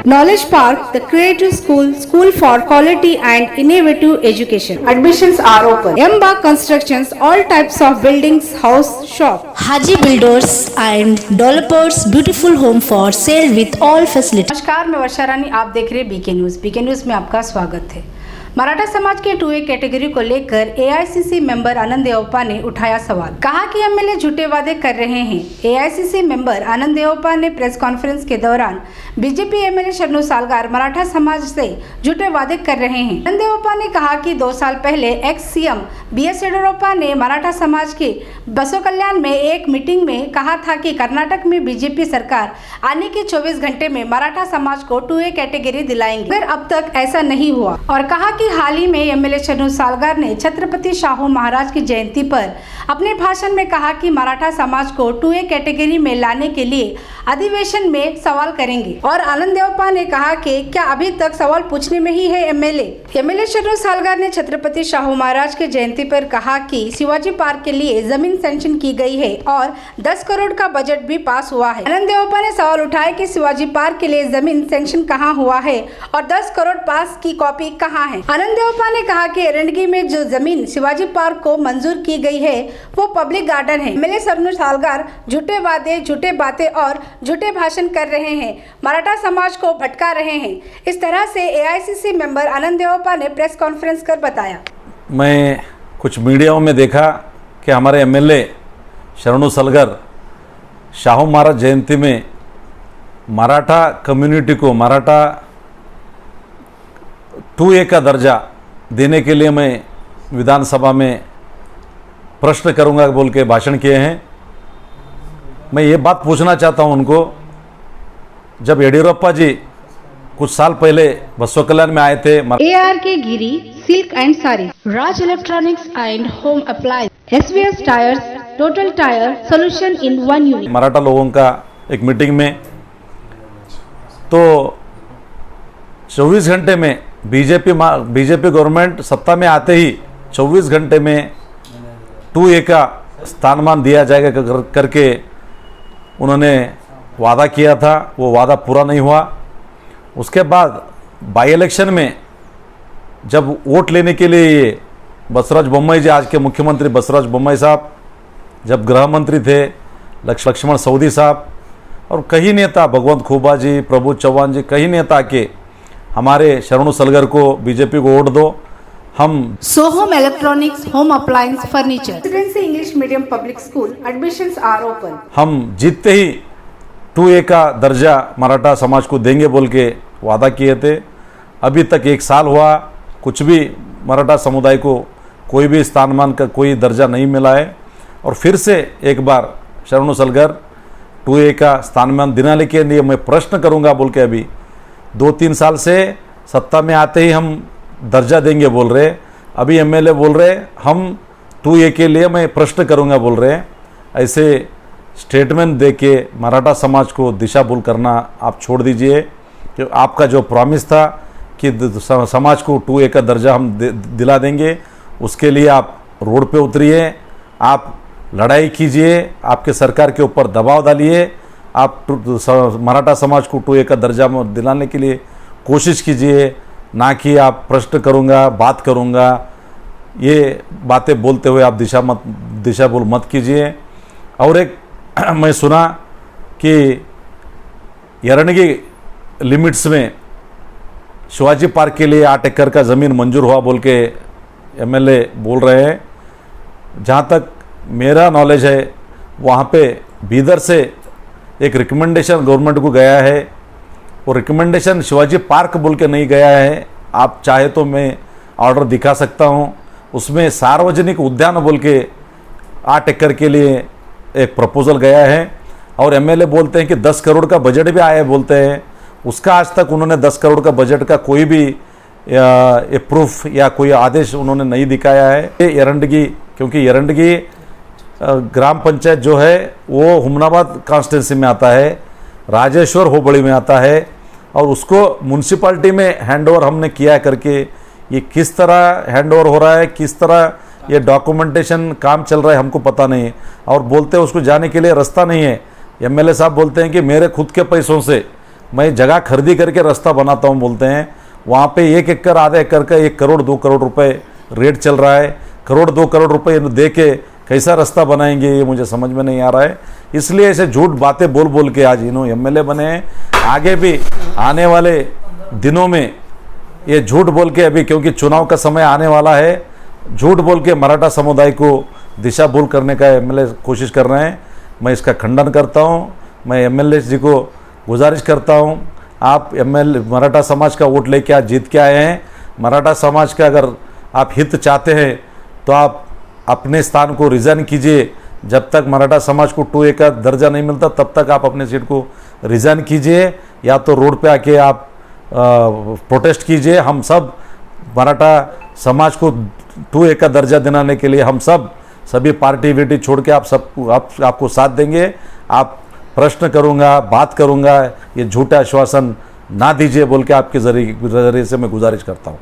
Knowledge Park, the creative school for quality and innovative education. Admissions are open. Emba Constructions, all types of buildings, house, shop. Haji Builders and Developers, beautiful home for sale with all facilities. नमस्कार, मैं वर्षा रानी, आप देख रहे हैं BK news. BK news में आपका स्वागत है। मराठा समाज के 2A कैटेगरी को लेकर AICC मेंबर आनंद देओपा ने उठाया सवाल। कहा कि एमएलए झूठे वादे कर रहे हैं। AICC मेंबर आनंद देओपा ने प्रेस कॉन्फ्रेंस के दौरान बीजेपी एमएलए शरणु सालगार मराठा समाज से झूठे वादे कर रहे हैं। आनंद देओपा ने कहा कि 2 साल पहले एक्स सीएम BS येडियुरप्पा ने मराठा समाज के बसो कल्याण में एक मीटिंग में कहा था कि कर्नाटक में बीजेपी सरकार आने के 24 घंटे में मराठा समाज को 2A कैटेगरी दिलाएंगे, मगर अब तक ऐसा नहीं हुआ। और कहा कि हाल ही में एमएलए शरणु सालगार ने छत्रपति शाहू महाराज की जयंती पर अपने भाषण में कहा कि मराठा समाज को 2A कैटेगरी में लाने के लिए अधिवेशन में सवाल करेंगे। और आनंद देओपा ने कहा कि क्या अभी तक सवाल पूछने में ही है एमएलए शरणु सालगार ने छत्रपति शाहू महाराज की जयंती पर कहा कि शिवाजी पार्क के लिए जमीन सैंक्शन की गई है और 10 करोड़ का बजट भी पास हुआ है। आनंद देओपा ने सवाल उठाया कि शिवाजी पार्क के लिए जमीन सैंक्शन कहाँ हुआ है और 10 करोड़ पास की कॉपी कहाँ है। आनंद देओपा ने कहा कि एरंडगी में जो जमीन शिवाजी पार्क को मंजूर की गई है वो पब्लिक गार्डन है। एमएलए शरणु सालगार झूठे वादे, झूठे बातें और झूठे भाषण कर रहे हैं, मराठा समाज को भटका रहे हैं। इस तरह से AICC मेंबर आनंद देओपा ने प्रेस कॉन्फ्रेंस कर बताया। मैं कुछ मीडियाओं में देखा कि हमारे एमएलए शरणु सालगार शाहू महाराज जयंती में मराठा कम्युनिटी को मराठा 2A का दर्जा देने के लिए मैं विधानसभा में प्रश्न करूंगा बोल के भाषण किए हैं। मैं ये बात पूछना चाहता हूं उनको, जब येडियुरप्पा जी कुछ साल पहले बसव कल्याण में आए थे, ARK Giri silk and sari, Raj electronics and home appliance, SVS tyres, total tyre solution in 1 unit, Maratha लोगों का एक मीटिंग में, तो 24 घंटे में बीजेपी गवर्नमेंट सत्ता में आते ही 24 घंटे में 2A का स्थानमान दिया जाएगा करके उन्होंने वादा किया था। वो वादा पूरा नहीं हुआ। उसके बाद बाई इलेक्शन में जब वोट लेने के लिए ये बसवराज बोम्मई जी, आज के मुख्यमंत्री बसवराज बोम्मई साहब, जब गृह मंत्री थे लक्ष्मण सवदी साहब और कई नेता, भगवंत खूबा जी, प्रभु चौहान जी, कई नेता के हमारे शरणु सालगार को बीजेपी को वोट दो, हम Soham electronics, home appliance, furniture, residency English medium public school, admissions are open, हम जीतते ही 2A का दर्जा मराठा समाज को देंगे बोल के वादा किए थे। अभी तक 1 साल हुआ, कुछ भी मराठा समुदाय को कोई भी स्थानमान का कोई दर्जा नहीं मिला है। और फिर से एक बार शरणु सालगार 2A का स्थानमान दिलाने के लिए मैं प्रश्न करूंगा बोल के अभी 2-3 साल से सत्ता में आते ही हम दर्जा देंगे बोल रहे, अभी एमएलए बोल रहे हम 2A के लिए मैं प्रश्न करूंगा बोल रहे। ऐसे स्टेटमेंट दे के मराठा समाज को दिशा भूल करना आप छोड़ दीजिए। कि आपका जो प्रॉमिस था कि समाज को 2A का दर्जा हम दिला देंगे, उसके लिए आप रोड पे उतरिए, आप लड़ाई कीजिए, आपके सरकार के ऊपर दबाव डालिए, आप मराठा समाज को 2A का दर्जा दिलाने के लिए कोशिश कीजिए, ना कि आप प्रश्न करूंगा, बात करूंगा, ये बातें बोलते हुए आप दिशा भूल मत कीजिए। और एक मैं सुना कि एरंडगी लिमिट्स में शिवाजी पार्क के लिए 8 एकड़ का ज़मीन मंजूर हुआ बोल के एमएलए बोल रहे हैं। जहाँ तक मेरा नॉलेज है, वहाँ पे बीदर से एक रिकमेंडेशन गवर्नमेंट को गया है। वो रिकमेंडेशन शिवाजी पार्क बोल के नहीं गया है। आप चाहे तो मैं ऑर्डर दिखा सकता हूँ। उसमें सार्वजनिक उद्यान बोल के 8 एकड़ के लिए एक प्रपोजल गया है और एमएलए बोलते हैं कि 10 करोड़ का बजट भी आया बोलते हैं। उसका आज तक उन्होंने 10 करोड़ का बजट का कोई भी प्रूफ या कोई आदेश उन्होंने नहीं दिखाया है। एरंडगी, क्योंकि एरंडगी ग्राम पंचायत जो है वो हुमनाबाद कॉन्स्टिट्यूंसी में आता है, राजेश्वर होबड़ी में आता है और उसको म्यूनसिपाल्टी में हैंडओवर हमने किया करके ये किस तरह हैंडओवर हो रहा है, किस तरह ये डॉक्यूमेंटेशन काम चल रहा है हमको पता नहीं है। और बोलते हैं उसको जाने के लिए रास्ता नहीं है। एमएलए साहब बोलते हैं कि मेरे खुद के पैसों से मैं जगह खरीदी करके रास्ता बनाता हूँ बोलते हैं, वहाँ पे 1 एकड़ आधा एकड़ का 1 करोड़ 2 करोड़ रुपए रेट चल रहा है। करोड़ 2 करोड़ रुपए दे के कैसा रास्ता बनाएंगे ये मुझे समझ में नहीं आ रहा है। इसलिए ऐसे झूठ बातें बोल बोल के आज इन्होंने एमएलए बने हैं। आगे भी आने वाले दिनों में ये झूठ बोल के, अभी क्योंकि चुनाव का समय आने वाला है, झूठ बोल के मराठा समुदाय को दिशा भूल करने का एमएलए कोशिश कर रहे हैं। मैं इसका खंडन करता हूँ। मैं एमएलए जी को गुजारिश करता हूँ, आप मराठा समाज का वोट लेके आज जीत के आए हैं। मराठा समाज का अगर आप हित चाहते हैं तो आप अपने स्थान को रिज़ाइन कीजिए। जब तक मराठा समाज को 2A का दर्जा नहीं मिलता तब तक आप अपने सीट को रिज़ाइन कीजिए, या तो रोड पे आके आप प्रोटेस्ट कीजिए। हम सब मराठा समाज को 2A का दर्जा दिलाने के लिए हम सभी पार्टी वीटी छोड़ के आपको साथ देंगे। आप प्रश्न करूंगा, बात करूंगा, ये झूठा आश्वासन ना दीजिए बोल के आपके जरिए से मैं गुजारिश करता हूं।